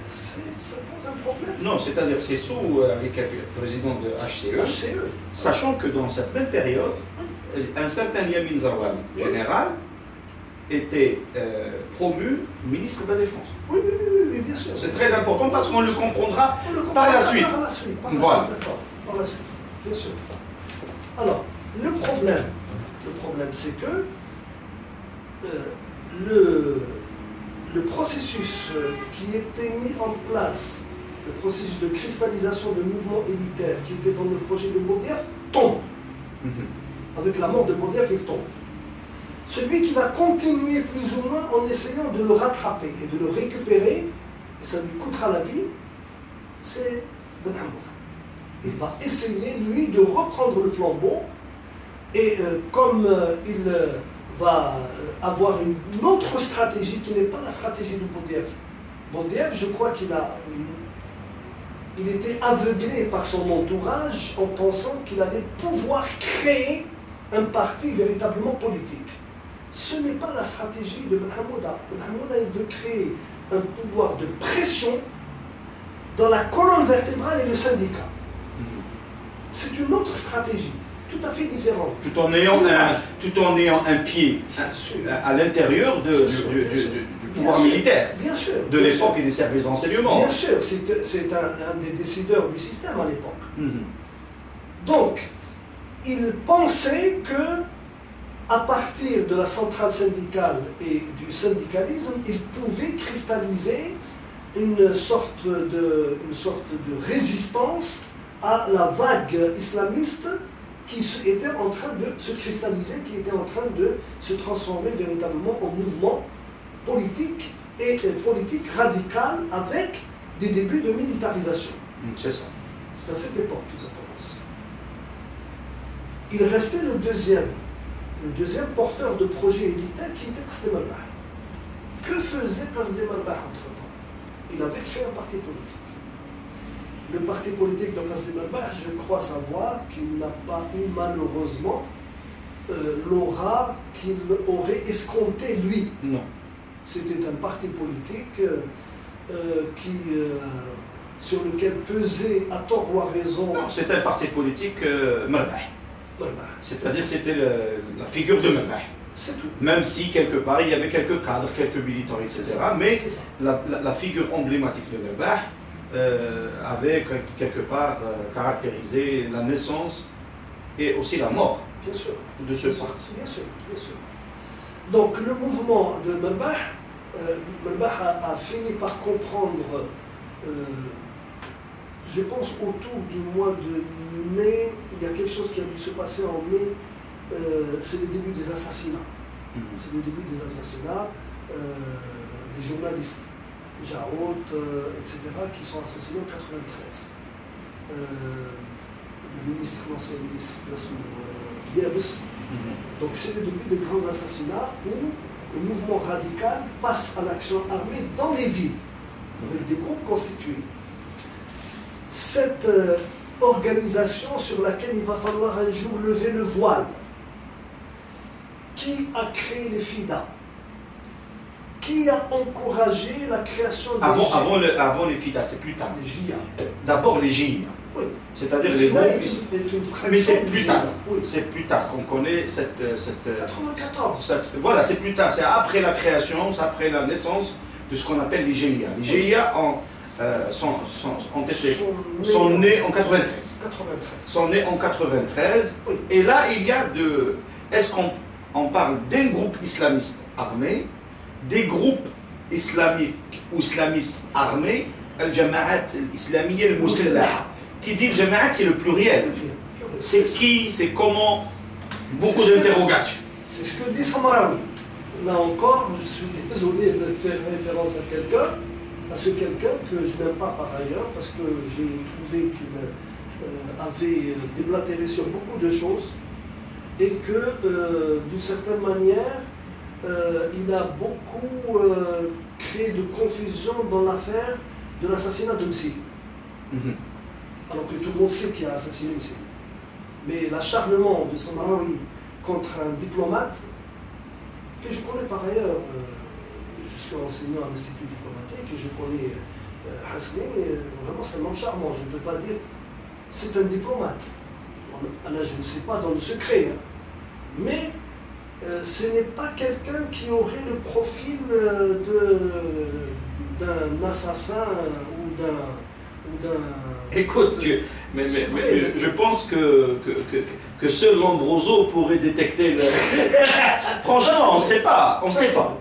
Ça pose un problème. Non, c'est-à-dire c'est sous avec le président de HCE, sachant que dans cette même période, un certain Yamin Zarouani, général, était promu ministre de la Défense. Oui, bien sûr. C'est très important parce qu'on le comprendra par la suite. Voilà. Par la suite, bien sûr. Alors, le problème c'est que le processus qui était mis en place, le processus de cristallisation de mouvements élitaires qui était dans le projet de Boudiaf, tombe. Avec la mort de Boudiaf, il tombe. Celui qui va continuer plus ou moins en essayant de le rattraper et de le récupérer, et ça lui coûtera la vie, c'est Ben Hamouda. Il va essayer, lui, de reprendre le flambeau, et comme il va avoir une autre stratégie qui n'est pas la stratégie de Boudiaf. Boudiaf, je crois qu'il était aveuglé par son entourage en pensant qu'il allait pouvoir créer un parti véritablement politique. Ce n'est pas la stratégie de Ben Hamouda. Ben Hamouda, il veut créer un pouvoir de pression dans la colonne vertébrale et le syndicat. C'est une autre stratégie, tout à fait différente. Tout en ayant un pied à l'intérieur du pouvoir militaire, bien sûr, de l'époque et des services d'enseignement. Bien sûr, c'est un des décideurs du système à l'époque. Donc, il pensait que à partir de la centrale syndicale et du syndicalisme, il pouvait cristalliser une sorte de résistance à la vague islamiste qui était en train de se cristalliser, qui était en train de se transformer véritablement en mouvement politique et politique radical avec des débuts de militarisation. C'est ça. C'est à cette époque que ça commence. Il restait le deuxième porteur de projet élitaire qui était Qasem Albah. Que faisait Qasem Albah entre-temps? Il avait créé un parti politique. Le parti politique de Qasem Albah, je crois savoir qu'il n'a pas eu malheureusement l'aura qu'il aurait escompté lui. Non. C'était un parti politique sur lequel pesait à tort ou à raison. Non, c'était un parti politique Marbah. C'est-à-dire c'était la figure de Marbah. C'est tout. Même si quelque part il y avait quelques cadres, quelques militants, etc. Mais la figure emblématique de Marbah avait quelque part caractérisé la naissance et aussi la mort de ce parti. Bien sûr. Donc le mouvement de Marbah, a fini par comprendre, je pense autour du mois de mai, il y a quelque chose qui a dû se passer en mai, c'est le début des assassinats. C'est le début des assassinats des journalistes, Jaout, etc., qui sont assassinés en 1993. L'ancien ministre Diabès. Donc c'est le début des grands assassinats où le mouvement radical passe à l'action armée dans les villes, avec des groupes constitués. Cette organisation sur laquelle il va falloir un jour lever le voile, qui a créé les FIDA, qui a encouragé la création des avant les FIDA, c'est plus tard. Les JIA. D'abord les JIA. Oui. C'est-à-dire les groupes. Mais c'est plus tard. Oui. C'est plus tard qu'on connaît cette 94. Voilà, c'est plus tard. C'est après la création, c'est après la naissance de ce qu'on appelle les GIA. Les GIA sont nés en 93. Sont nés en 93. Oui. Et là, il y a de. Est-ce qu'on parle d'un groupe islamiste armé, des groupes islamiques ou islamistes armés, al-Jama'at al-Islamiyya al-Musallaha. Qui dit Jama'at, c'est le pluriel. C'est qui, c'est comment, beaucoup d'interrogations. C'est ce que dit Samarawi. Là encore, je suis désolé de faire référence à quelqu'un, que je n'aime pas par ailleurs, parce que j'ai trouvé qu'il avait déblatéré sur beaucoup de choses, et que, d'une certaine manière, il a beaucoup créé de confusion dans l'affaire de l'assassinat de Msili. Alors que tout le monde sait qui a assassiné Msili. Mais l'acharnement de Samarawi contre un diplomate que je connais par ailleurs. Je suis enseignant à l'Institut diplomatique et je connais Hasni. Vraiment, c'est un homme charmant. Je ne peux pas dire c'est un diplomate. Là, je ne sais pas dans le secret. Hein. Mais ce n'est pas quelqu'un qui aurait le profil d'un assassin ou d'un... Écoute, mais je pense que seul Lombroso pourrait détecter le... Franchement, on ne sait pas. On ne sait pas.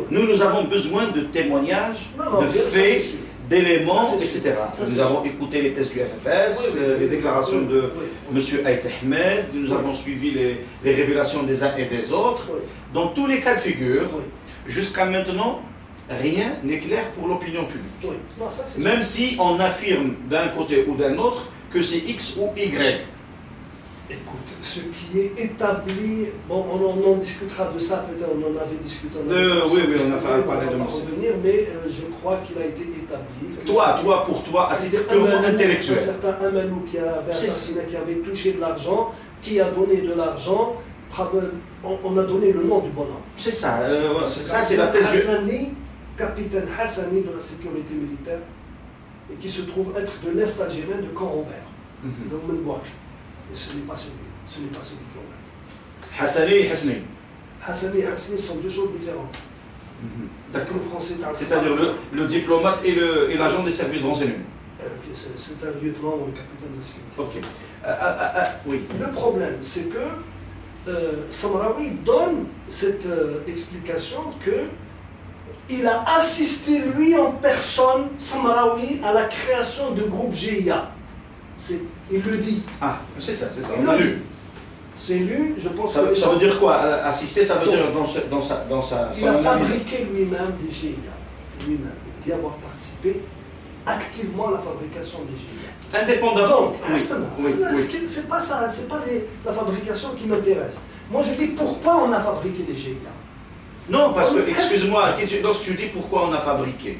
Nous avons besoin de témoignages, de faits, d'éléments, etc. Nous avons écouté les tests du FFS, les déclarations de M. Aït Ahmed, nous avons suivi les révélations des uns et des autres. Dans tous les cas de figure, jusqu'à maintenant, rien n'est clair pour l'opinion publique. Même si on affirme d'un côté ou d'un autre que c'est X ou Y. Écoute, ce qui est établi, bon, on en discutera de ça, peut-être on en avait discuté. Oui, on a parlé de revenir, mais je crois qu'il a été établi. Pour toi, à titre purement intellectuel. Un certain Amanou qui avait assassiné, qui avait touché de l'argent, qui a donné de l'argent, on a donné le nom du bonhomme. C'est ça, ça c'est la thèse Hassani, capitaine Hassani de la sécurité militaire, et qui se trouve être de l'Est algérien de Camp-Robert, de Menbouari. Et ce n'est pas ce diplomate. Hassani et Hasni. Hassani et Hasni sont deux choses différentes. D'accord. C'est-à-dire le diplomate et l'agent des services de renseignement. C'est un lieutenant ou un capitaine de sécurité. Ok. Oui. Le problème, c'est que Samraoui donne cette explication que il a assisté lui en personne, Samraoui, à la création de groupe GIA. Il le dit. Ah, c'est ça. On l'a lu. C'est lu, je pense que... Ça veut dire quoi? Assister, ça veut dire dans sa il a fabriqué lui-même des GIA. Lui-même. Il dit avoir participé activement à la fabrication des GIA. Indépendamment. Donc, c'est pas ça, c'est pas la fabrication qui m'intéresse. Moi, je dis pourquoi on a fabriqué les GIA. Non, parce que, excuse-moi, lorsque tu dis pourquoi on a fabriqué,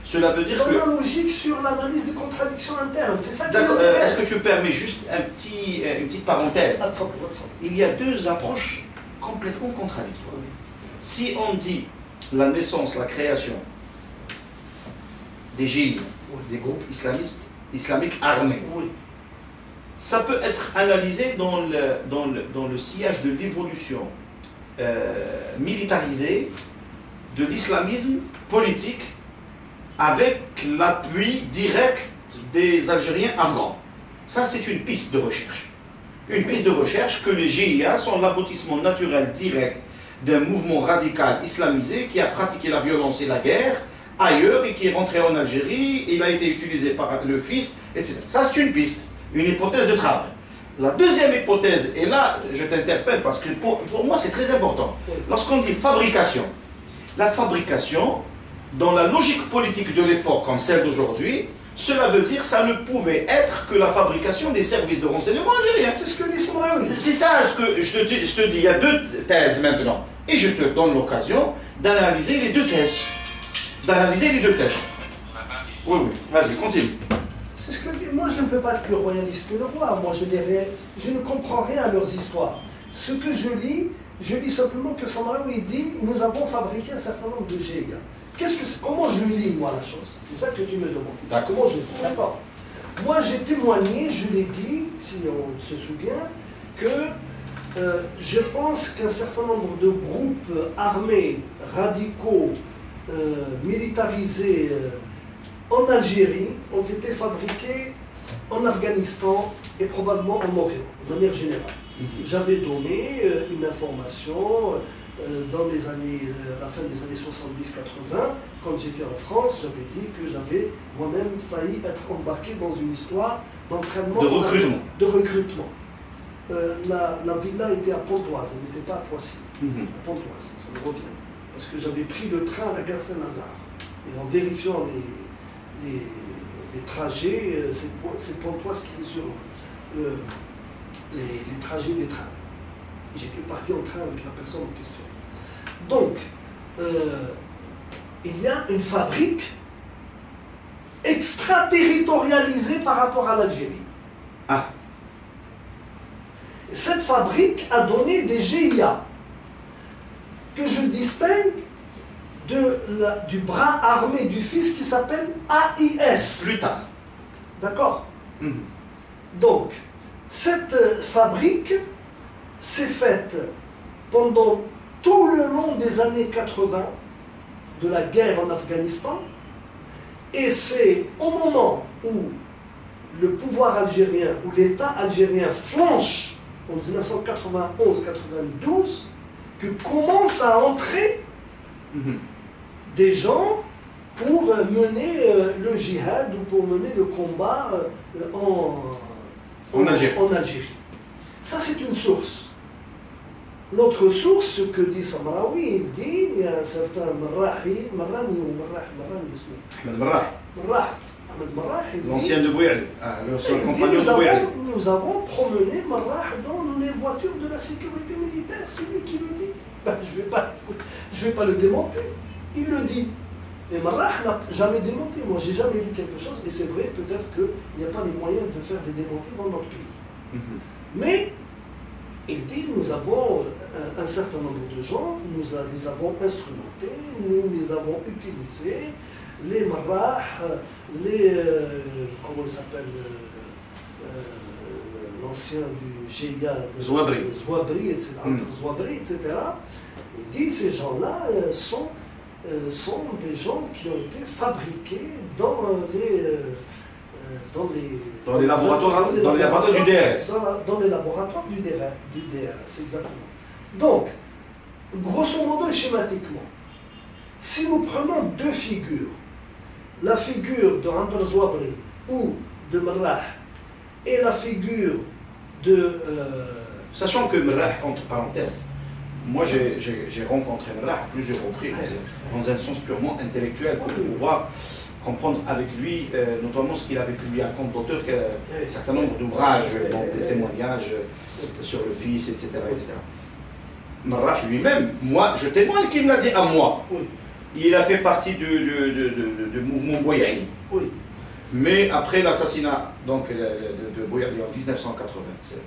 cela veut dire que... Dans la logique sur l'analyse des contradictions internes, c'est ça qui m'intéresse. m'intéresse. Est-ce que tu permets juste une petite parenthèse? Il y a deux approches complètement contradictoires. Si on dit la naissance, la création des GIA, des groupes islamiques armés, ça peut être analysé dans le sillage de l'évolution militarisée de l'islamisme politique avec l'appui direct des Algériens afghans. Ça, c'est une piste de recherche. Une piste de recherche que les GIA sont l'aboutissement naturel direct d'un mouvement radical islamisé qui a pratiqué la violence et la guerre ailleurs et qui est rentré en Algérie, il a été utilisé par le fils, etc. Ça, c'est une piste, une hypothèse de travail. La deuxième hypothèse, et là, je t'interpelle parce que pour moi, c'est très important. Lorsqu'on dit fabrication, la fabrication, dans la logique politique de l'époque comme celle d'aujourd'hui, cela veut dire que ça ne pouvait être que la fabrication des services de renseignement algériens. C'est ce que dit Samraoui. C'est ça ce que je te dis. Il y a deux thèses maintenant. Et je te donne l'occasion d'analyser les deux thèses. Oui, vas-y, continue. C'est ce que je dis. Moi, je ne peux pas être plus royaliste que le roi. Moi, je ne comprends rien à leurs histoires. Ce que je lis simplement que Samraoui dit « Nous avons fabriqué un certain nombre de GIA ». Comment je lis, moi, la chose? C'est ça que tu me demandes. Comment je lis? D'accord. Moi, j'ai témoigné, je l'ai dit, si on se souvient, que je pense qu'un certain nombre de groupes armés, radicaux, militarisés en Algérie ont été fabriqués en Afghanistan et probablement en Orient, de manière générale. J'avais donné une information dans la fin des années 70-80, quand j'étais en France, j'avais dit que j'avais moi-même failli être embarqué dans une histoire d'entraînement. De recrutement. La villa était à Pontoise, elle n'était pas à Poissy. À Pontoise, ça me revient. Parce que j'avais pris le train à la gare Saint-Lazare. Et en vérifiant les trajets, c'est Pontoise qui est sur les trajets des trains. J'étais parti en train avec la personne en question. Donc, il y a une fabrique extraterritorialisée par rapport à l'Algérie. Ah. Cette fabrique a donné des GIA. que je distingue du bras armé du fils qui s'appelle AIS. Plus tard. D'accord. Donc, cette fabrique s'est faite pendant tout le long des années 80 de la guerre en Afghanistan, et c'est au moment où le pouvoir algérien, où l'État algérien flanche en 1991-92, que commencent à entrer des gens pour mener le djihad ou pour mener le combat en Algérie. Ça, c'est une source. L'autre source, ce que dit Samraoui, il dit, il y a un certain Marrahi, Ahmed Marrah. L'ancien de Bouyal, l'ancien compagnon de Bouyal. Nous avons promené Marrah dans les voitures de la sécurité militaire, c'est lui qui le dit. Ben, je vais pas le démonter, il le dit. Mais Marrah n'a jamais démonté, moi j'ai jamais lu quelque chose, et c'est vrai, peut-être qu'il n'y a pas les moyens de faire des démontés dans notre pays. Mais, il dit, nous avons un certain nombre de gens, nous les avons instrumentés, nous les avons utilisés, les Marrah, comment il s'appelle, l'ancien du GIA de Zouabri, etc. Il dit, ces gens-là sont des gens qui ont été fabriqués dans les laboratoires du DRS. Dans les laboratoires du DRS, exactement. Donc, grosso modo et schématiquement, si nous prenons deux figures, la figure de Andr Zouabri ou de Marrah et la figure de... Sachant que Marrah, entre parenthèses, moi j'ai rencontré Marrah à plusieurs reprises, dans un sens purement intellectuel, pour pouvoir comprendre avec lui, notamment ce qu'il avait publié à compte d'auteur, un certain nombre d'ouvrages, des témoignages sur le fils, etc. etc. Marrah lui-même, moi je témoigne qu'il me l'a dit à moi. Il a fait partie du mouvement Bouyani. Mais après l'assassinat de Bouyani en 1987,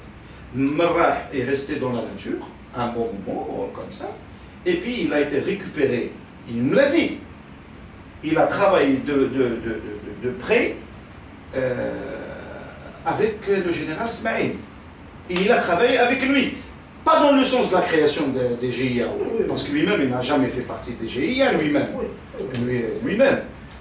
Marrah est resté dans la nature un bon moment, comme ça, et puis il a été récupéré, il me l'a dit. Il a travaillé de près avec le général Smaïl. Et il a travaillé avec lui. Pas dans le sens de la création des GIA, parce que lui-même, il n'a jamais fait partie des GIA lui-même.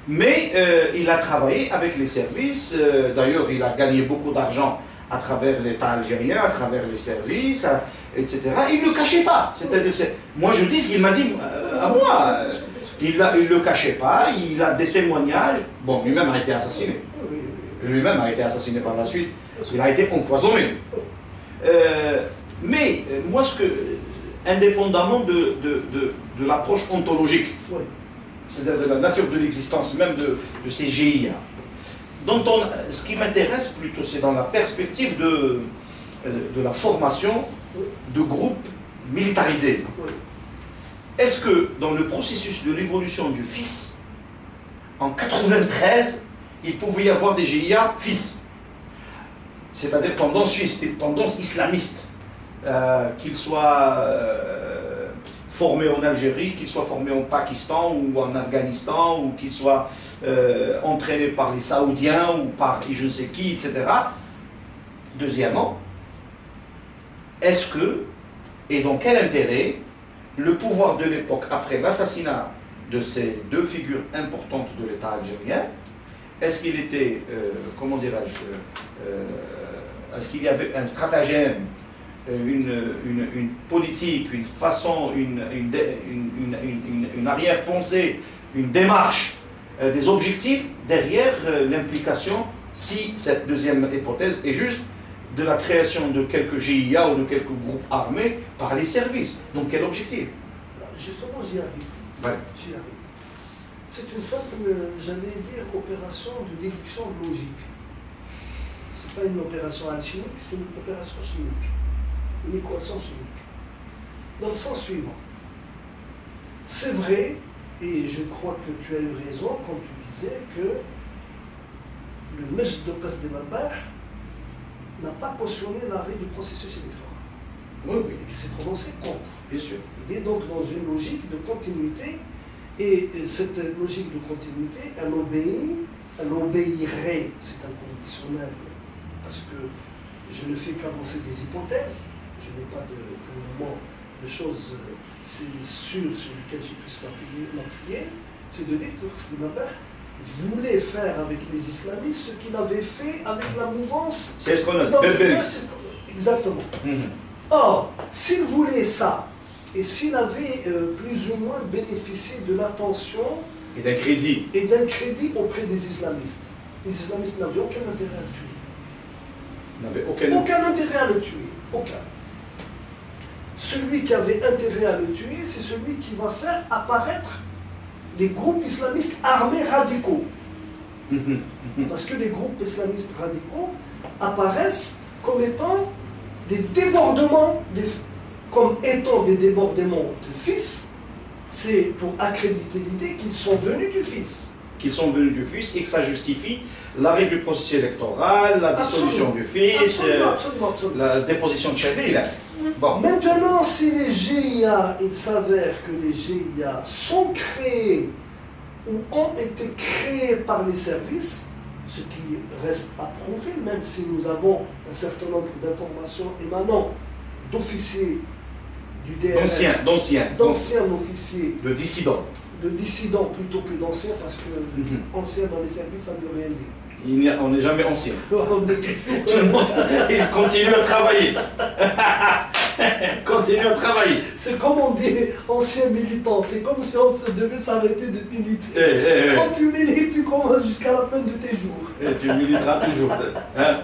Mais il a travaillé avec les services. D'ailleurs, il a gagné beaucoup d'argent à travers l'État algérien, à travers les services, etc. Il ne le cachait pas. C'est-à-dire, moi je dis ce qu'il m'a dit à moi. Il ne le cachait pas, il a des témoignages. Bon, lui-même a été assassiné. Lui-même a été assassiné par la suite. Il a été empoisonné. Mais moi, indépendamment de l'approche ontologique, c'est-à-dire de la nature de l'existence même de ces GIA, ce qui m'intéresse plutôt, c'est dans la perspective de la formation de groupes militarisés. Est-ce que dans le processus de l'évolution du fils, en 93, il pouvait y avoir des GIA fils, c'est-à-dire tendance suisse, tendance islamiste, qu'ils soient formés en Algérie, qu'ils soient formés en Pakistan ou en Afghanistan, ou qu'ils soient entraînés par les Saoudiens ou par je ne sais qui, etc. Deuxièmement, est-ce que, et dans quel intérêt, le pouvoir de l'époque, après l'assassinat de ces deux figures importantes de l'État algérien, est-ce qu'il était, comment dirais-je, est-ce qu'il y avait un stratagème, une politique, une façon, une arrière-pensée, une démarche, des objectifs derrière l'implication, si cette deuxième hypothèse est juste, de la création de quelques GIA ou de quelques groupes armés par les services. Donc quel objectif? Justement, j'y arrive. Ouais. J'y arrive. C'est une simple, j'allais dire, opération de déduction logique. Ce n'est pas une opération alchimique, c'est une opération chimique. Une équation chimique. Dans le sens suivant. C'est vrai, et je crois que tu as eu raison quand tu disais que le Majd de Qasd Mabah n'a pas cautionné l'arrêt du processus électoral. Oui, oui. et qui s'est prononcé contre. Bien sûr. Il est donc dans une logique de continuité, et cette logique de continuité, elle obéirait, c'est un conditionnel, parce que je ne fais qu'avancer des hypothèses, je n'ai pas pour le moment de choses sûres sur lesquelles je puisse m'appuyer, c'est de dire que Hosni Moubarak voulait faire avec les islamistes ce qu'il avait fait avec la mouvance. C'est ce qu'on a dit. Exactement. Or, s'il voulait ça, et s'il avait plus ou moins bénéficié de l'attention et d'un crédit auprès des islamistes, les islamistes n'avaient aucun intérêt à le tuer. N'avaient aucun intérêt à le tuer. Aucun. Celui qui avait intérêt à le tuer, c'est celui qui va faire apparaître les groupes islamistes armés radicaux. Parce que les groupes islamistes radicaux apparaissent comme étant des débordements, de fils, c'est pour accréditer l'idée qu'ils sont venus du fils. Qu'ils sont venus du fils et que ça justifie l'arrêt du processus électoral, la dissolution du fils, absolument. La déposition de Chadé. Bon. Maintenant, si les GIA, il s'avère que les GIA sont créés ou ont été créés par les services, ce qui reste à prouver, même si nous avons un certain nombre d'informations émanant d'officiers du DRS, d'anciens officiers, de dissidents plutôt que d'anciens, parce que anciens dans les services, ça ne veut rien dire. On n'est jamais ancien. Tout le monde il continue à travailler. Continue à travailler. C'est comme on dit ancien militant, c'est comme si on devait s'arrêter de militer. Quand tu milites, tu commences jusqu'à la fin de tes jours. Et tu militeras toujours. Hein?